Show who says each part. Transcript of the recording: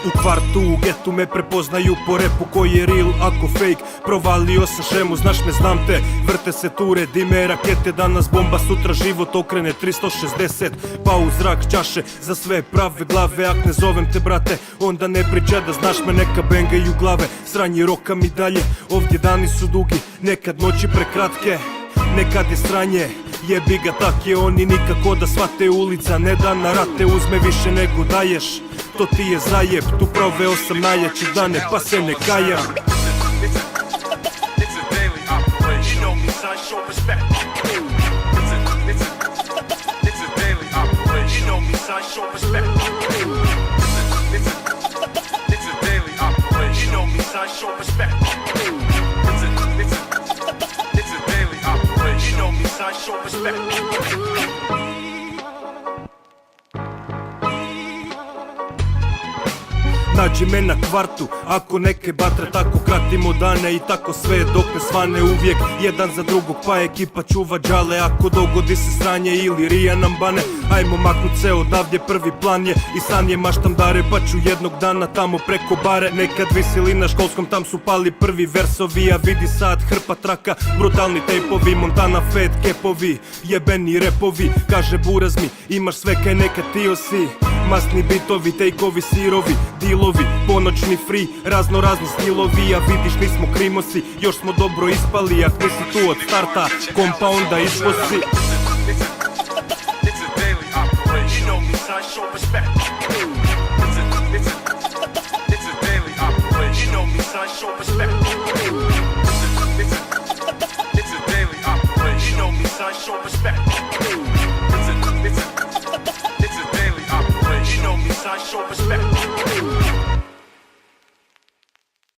Speaker 1: U kvartu, u getu me prepoznaju po repu koji je real, ako fake. Provalio sam šemu, znaš me, znam te. Vrte se ture, dime rakete, danas bomba, sutra život okrene 360. Pa u zrak čaše za sve prave glave. Ak ne zovem te brate, onda ne priča da znaš me, neka bengaju glave. Sranje roka mi dalje, ovdje dani su dugi, nekad noći prekratke, nekad je sranje. Jebi ga, tak je, oni nikako da shvate, ulica ne da na rate, uzme više nego daješ. To ti je zajeb, tu proveo sam najjače dane, pa se ne kajem. Nađi me na kvartu, ako neke batre, tako kratimo dane i tako sve dok ne svane. Uvijek jedan za drugog, pa ekipa čuva džale. Ako dogodi se sranje ili rija nam bane, ajmo maknut se odavdje, prvi plan je i san je, maštam dare, pa ću jednog dana tamo preko bare. Nekad visili na školskom, tam su pali prvi versovi, a vidi sad hrpa traka, brutalni tejpovi, Montana Fat kepovi, jebeni repovi. Kaže buraz mi, imaš sve kaj nekad tio si, masni bitovi, tejkovi, sirovi, dilovi, ponoćni free, razno razni stilovi. A vidiš, nismo krimosi, još smo dobro ispali, ak nisi tu od starta, kompa onda išlo si.